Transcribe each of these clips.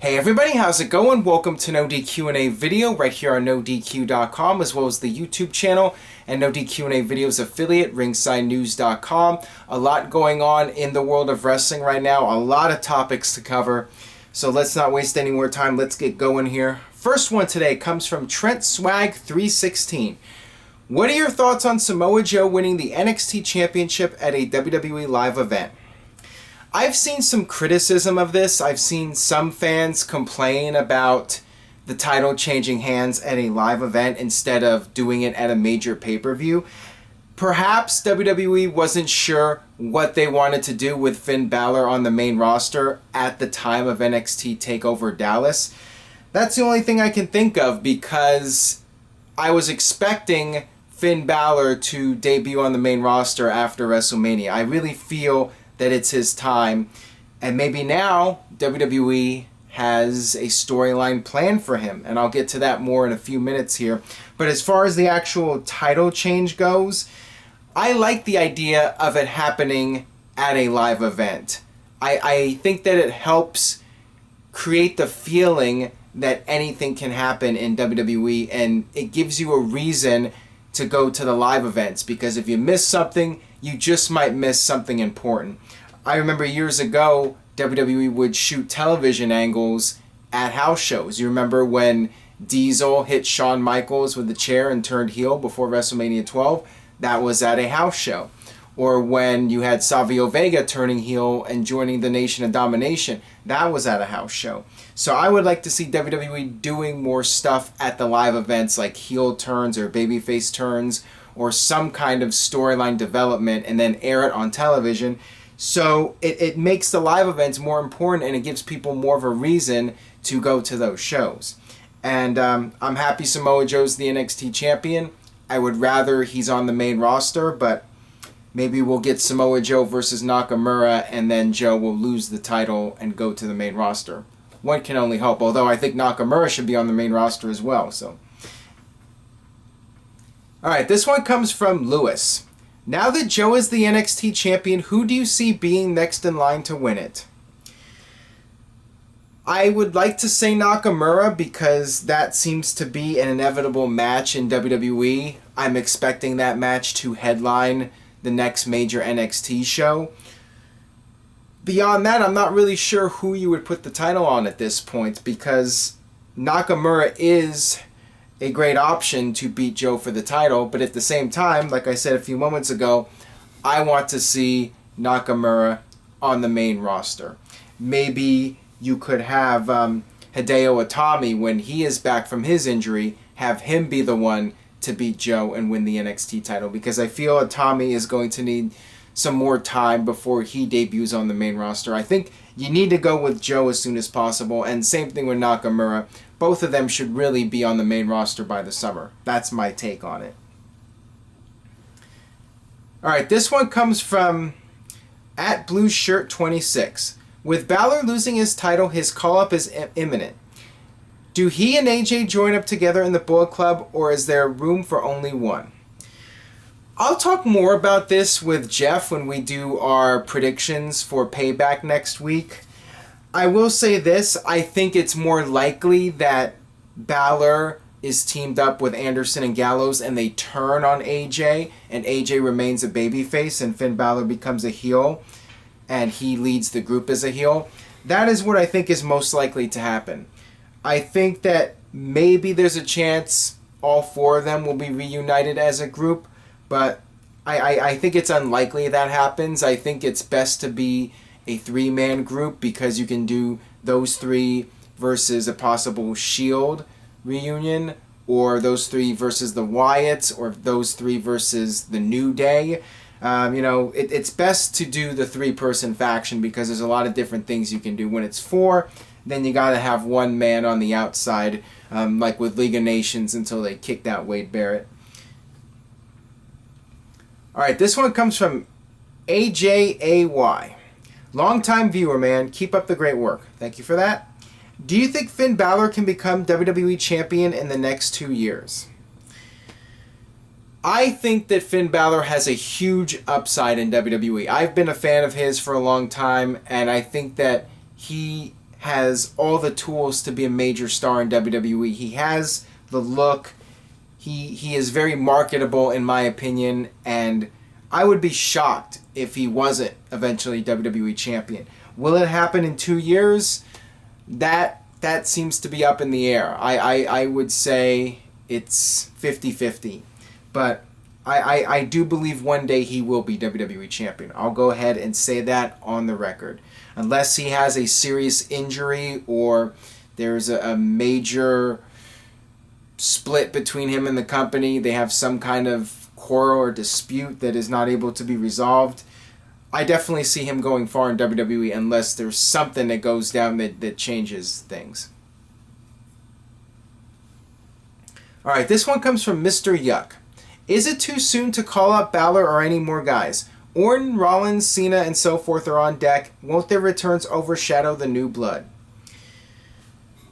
Hey everybody, how's it going? Welcome to NoDQ&A video right here on NoDQ.com, as well as the YouTube channel and NoDQ&A videos affiliate, ringsidenews.com. A lot going on in the world of wrestling right now, a lot of topics to cover. So let's not waste any more time, let's get going here. First one today comes from Trent Swag 316. What are your thoughts on Samoa Joe winning the NXT Championship at a WWE live event? I've seen some criticism of this. I've seen some fans complain about the title changing hands at a live event instead of doing it at a major pay-per-view. Perhaps WWE wasn't sure what they wanted to do with Finn Balor on the main roster at the time of NXT TakeOver Dallas. That's the only thing I can think of, because I was expecting Finn Balor to debut on the main roster after WrestleMania. I really feel that it's his time, and maybe now WWE has a storyline planned for him, and I'll get to that more in a few minutes here. But as far as the actual title change goes, I like the idea of it happening at a live event. I think that it helps create the feeling that anything can happen in WWE, and it gives you a reason to go to the live events, because if you miss something, you just might miss something important. I remember years ago, WWE would shoot television angles at house shows. You remember when Diesel hit Shawn Michaels with the chair and turned heel before WrestleMania 12? That was at a house show. Or when you had Savio Vega turning heel and joining the Nation of Domination, that was at a house show. So I would like to see WWE doing more stuff at the live events, like heel turns or babyface turns, or some kind of storyline development, and then air it on television. So it makes the live events more important, and it gives people more of a reason to go to those shows. And I'm happy Samoa Joe's the NXT champion. I would rather he's on the main roster, but maybe we'll get Samoa Joe versus Nakamura, and then Joe will lose the title and go to the main roster. One can only hope, although I think Nakamura should be on the main roster as well. So, alright, this one comes from Lewis. Now that Joe is the NXT champion, who do you see being next in line to win it? I would like to say Nakamura, because that seems to be an inevitable match in WWE. I'm expecting that match to headline the next major NXT show. Beyond that, I'm not really sure who you would put the title on at this point, because Nakamura is a great option to beat Joe for the title, but at the same time, like I said a few moments ago, I want to see Nakamura on the main roster. Maybe you could have Hideo Itami, when he is back from his injury, have him be the one to beat Joe and win the NXT title, because I feel Itami is going to need some more time before he debuts on the main roster. I think you need to go with Joe as soon as possible, and same thing with Nakamura. Both of them should really be on the main roster by the summer. That's my take on it. Alright, this one comes from @BlueShirt26. With Balor losing his title, his call-up is imminent. Do he and AJ join up together in the Bullet Club, or is there room for only one? I'll talk more about this with Jeff when we do our predictions for Payback next week. I will say this, I think it's more likely that Balor is teamed up with Anderson and Gallows and they turn on AJ, and AJ remains a babyface and Finn Balor becomes a heel and he leads the group as a heel. That is what I think is most likely to happen. I think that maybe there's a chance all four of them will be reunited as a group, but I think it's unlikely that happens. I think it's best to be a three-man group, because you can do those three versus a possible Shield reunion, or those three versus the Wyatts, or those three versus the New Day. It's best to do the three-person faction, because there's a lot of different things you can do. When it's four, then you got to have one man on the outside, like with League of Nations until they kicked out Wade Barrett. Alright, this one comes from AJAY. Long-time viewer, man. Keep up the great work. Thank you for that. Do you think Finn Balor can become WWE champion in the next 2 years? I think that Finn Balor has a huge upside in WWE. I've been a fan of his for a long time, and I think that he has all the tools to be a major star in WWE. He has the look. He is very marketable in my opinion, and I would be shocked if he wasn't eventually WWE champion. Will it happen in 2 years? That seems to be up in the air. I would say it's 50-50. But I do believe one day he will be WWE champion. I'll go ahead and say that on the record. Unless he has a serious injury or there's a major split between him and the company, they have some kind of quarrel or dispute that is not able to be resolved, I definitely see him going far in WWE unless there's something that goes down that changes things. Alright, this one comes from Mr. Yuck. Is it too soon to call up Balor or any more guys? Orton, Rollins, Cena, and so forth are on deck. Won't their returns overshadow the new blood?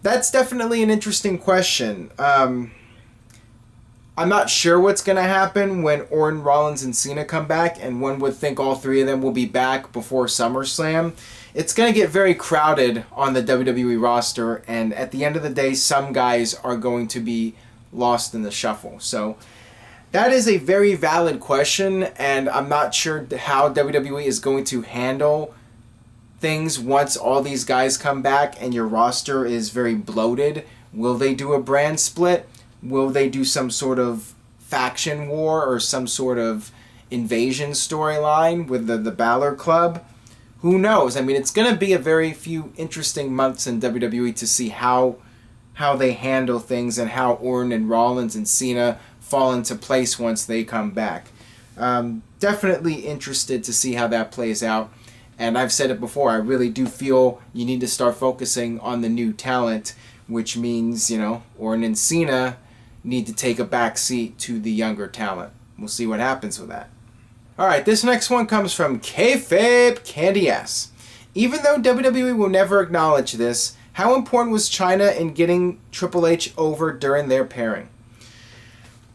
That's definitely an interesting question. I'm not sure what's going to happen when Orton, Rollins, and Cena come back, and one would think all three of them will be back before SummerSlam. It's going to get very crowded on the WWE roster, and at the end of the day, some guys are going to be lost in the shuffle. So that is a very valid question, and I'm not sure how WWE is going to handle things once all these guys come back and your roster is very bloated. Will they do a brand split? Will they do some sort of faction war or some sort of invasion storyline with the Balor Club? Who knows? I mean, it's going to be a very few interesting months in WWE to see how they handle things and how Orton and Rollins and Cena fall into place once they come back. Definitely interested to see how that plays out. And I've said it before, I really do feel you need to start focusing on the new talent, which means, Orton and Cena need to take a back seat to the younger talent. We'll see what happens with that. Alright, this next one comes from Kayfabe Candy S. Even though WWE will never acknowledge this, how important was Chyna in getting Triple H over during their pairing?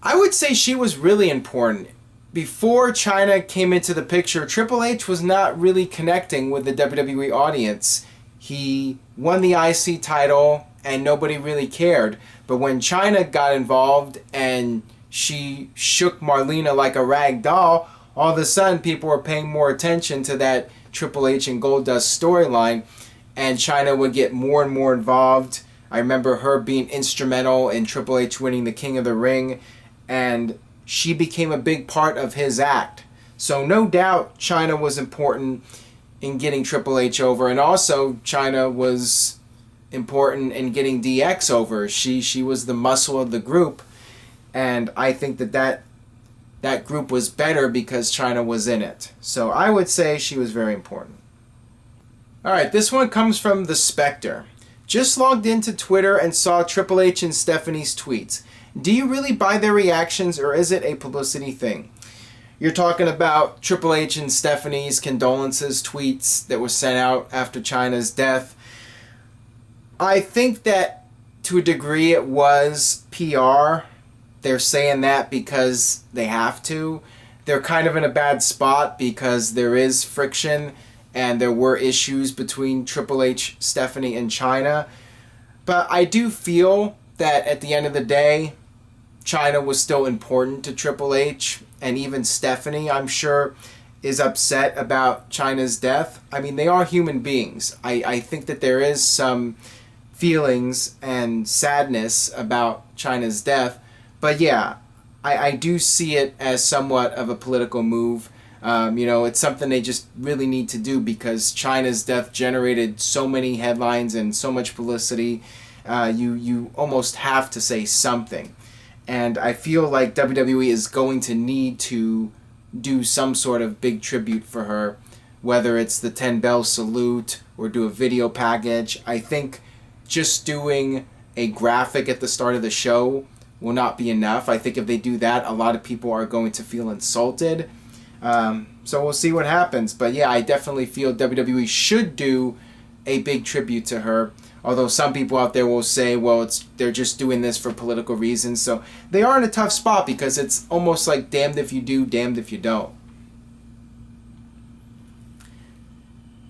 I would say she was really important. Before Chyna came into the picture, Triple H was not really connecting with the WWE audience. He won the IC title and nobody really cared. But when Chyna got involved and she shook Marlena like a rag doll, all of a sudden people were paying more attention to that Triple H and Goldust storyline, and Chyna would get more and more involved. I remember her being instrumental in Triple H winning the King of the Ring, and she became a big part of his act. So no doubt Chyna was important in getting Triple H over, and also Chyna was important in getting DX over. She was the muscle of the group, and I think that group was better because Chyna was in it. So I would say she was very important. Alright, this one comes from The Spectre. Just logged into Twitter and saw Triple H and Stephanie's tweets. Do you really buy their reactions, or is it a publicity thing? You're talking about Triple H and Stephanie's condolences tweets that were sent out after Chyna's death. I think that to a degree it was PR. They're saying that because they have to. They're kind of in a bad spot because there is friction and there were issues between Triple H, Stephanie, and Chyna. But I do feel that at the end of the day, Chyna was still important to Triple H, and even Stephanie, I'm sure, is upset about Chyna's death. I mean, they are human beings. I think that there is some feelings and sadness about Chyna's death, but yeah, I do see it as somewhat of a political move. It's something they just really need to do because Chyna's death generated so many headlines and so much publicity. You almost have to say something. And I feel like WWE is going to need to do some sort of big tribute for her, whether it's the 10-bell salute or do a video package. I think just doing a graphic at the start of the show will not be enough. I think if they do that, a lot of people are going to feel insulted. So we'll see what happens. But yeah, I definitely feel WWE should do a big tribute to her. Although some people out there will say, well, they're just doing this for political reasons. So they are in a tough spot because it's almost like damned if you do, damned if you don't.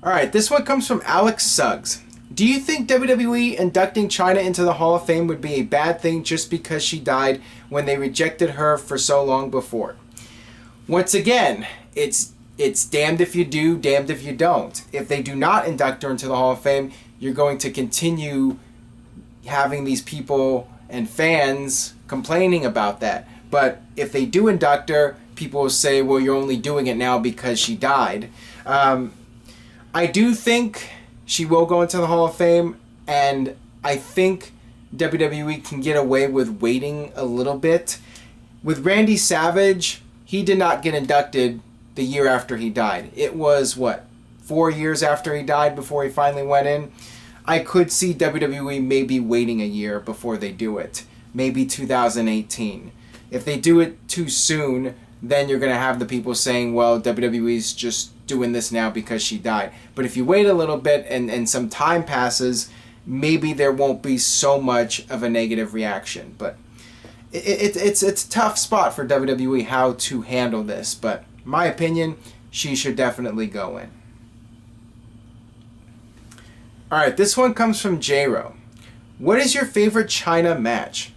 Alright, this one comes from Alex Suggs. Do you think WWE inducting Chyna into the Hall of Fame would be a bad thing just because she died when they rejected her for so long before? Once again, it's damned if you do, damned if you don't. If they do not induct her into the Hall of Fame, you're going to continue having these people and fans complaining about that. But if they do induct her, people will say, well, you're only doing it now because she died. I do think she will go into the Hall of Fame, and I think WWE can get away with waiting a little bit. With Randy Savage, he did not get inducted the year after he died. It was, 4 years after he died before he finally went in? I could see WWE maybe waiting a year before they do it. Maybe 2018. If they do it too soon, then you're going to have the people saying, well, WWE's just doing this now because she died. But if you wait a little bit and some time passes, maybe there won't be so much of a negative reaction. But it's a tough spot for WWE how to handle this. But in my opinion, she should definitely go in. Alright, this one comes from J-Ro. What is your favorite Chyna match?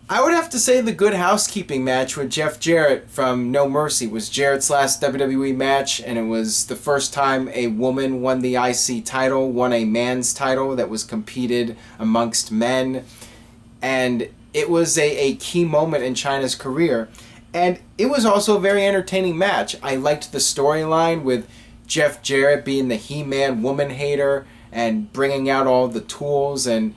I would have to say the Good Housekeeping match with Jeff Jarrett from No Mercy was Jarrett's last WWE match, and it was the first time a woman won the IC title, won a man's title that was competed amongst men, and it was a key moment in Chyna's career. And it was also a very entertaining match. I liked the storyline with Jeff Jarrett being the He-Man woman hater and bringing out all the tools, and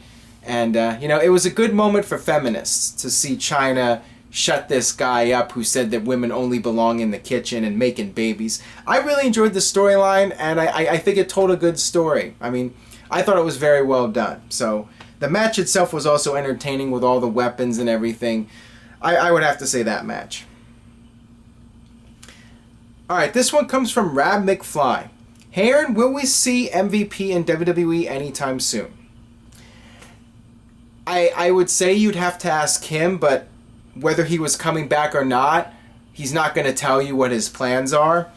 it was a good moment for feminists to see Chyna shut this guy up who said that women only belong in the kitchen and making babies. I really enjoyed the storyline, and I think it told a good story. I mean, I thought it was very well done. So the match itself was also entertaining with all the weapons and everything. I would have to say that match. Alright, this one comes from Rab McFly. Hey Aaron, will we see MVP in WWE anytime soon? I would say you'd have to ask him, but whether he was coming back or not, he's not going to tell you what his plans are.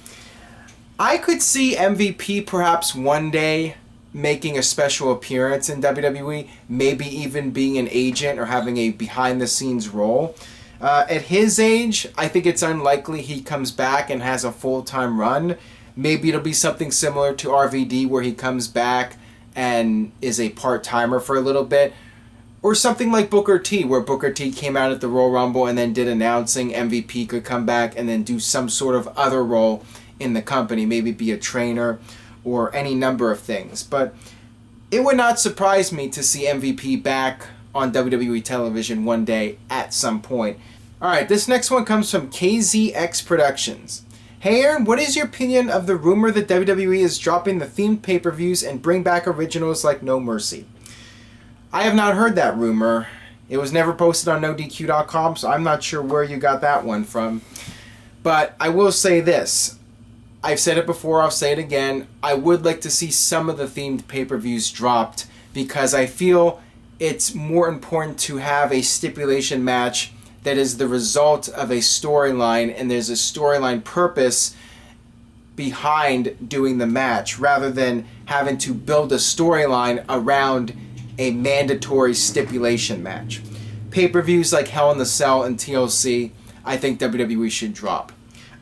I could see MVP perhaps one day making a special appearance in WWE, maybe even being an agent or having a behind-the-scenes role. At his age, I think it's unlikely he comes back and has a full-time run. Maybe it'll be something similar to RVD where he comes back and is a part-timer for a little bit. Or something like Booker T, where Booker T came out at the Royal Rumble and then did announcing. MVP could come back and then do some sort of other role in the company, maybe be a trainer or any number of things. But it would not surprise me to see MVP back on WWE television one day at some point. Alright, this next one comes from KZX Productions. Hey Aaron, what is your opinion of the rumor that WWE is dropping the themed pay-per-views and bring back originals like No Mercy? I have not heard that rumor. It was never posted on NoDQ.com, so I'm not sure where you got that one from. But I will say this. I've said it before, I'll say it again. I would like to see some of the themed pay-per-views dropped because I feel it's more important to have a stipulation match that is the result of a storyline and there's a storyline purpose behind doing the match rather than having to build a storyline around a mandatory stipulation match. Pay-per-views like Hell in the Cell and TLC, I think WWE should drop.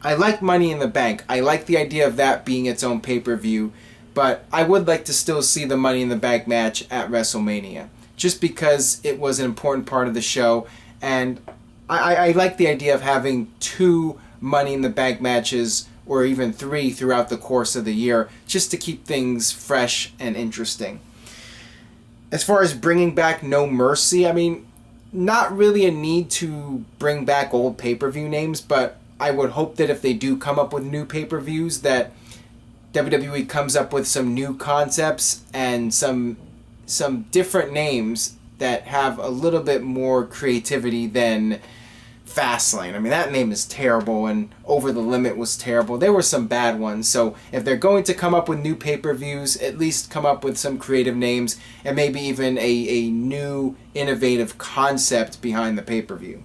I like Money in the Bank. I like the idea of that being its own pay-per-view, but I would like to still see the Money in the Bank match at WrestleMania, just because it was an important part of the show, and I like the idea of having 2 Money in the Bank matches, or even 3 throughout the course of the year, just to keep things fresh and interesting. As far as bringing back No Mercy, I mean, not really a need to bring back old pay-per-view names, but I would hope that if they do come up with new pay-per-views, that WWE comes up with some new concepts and some different names that have a little bit more creativity than Fastlane. I mean, that name is terrible, and Over the Limit was terrible. There were some bad ones, so if they're going to come up with new pay-per-views, at least come up with some creative names and maybe even a new, innovative concept behind the pay-per-view.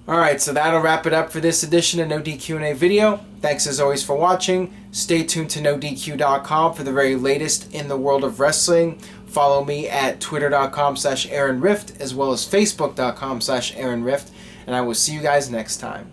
Alright, so that'll wrap it up for this edition of NoDQ&A video. Thanks as always for watching. Stay tuned to NoDQ.com for the very latest in the world of wrestling. Follow me at twitter.com/AaronRift as well as facebook.com/AaronRift. And I will see you guys next time.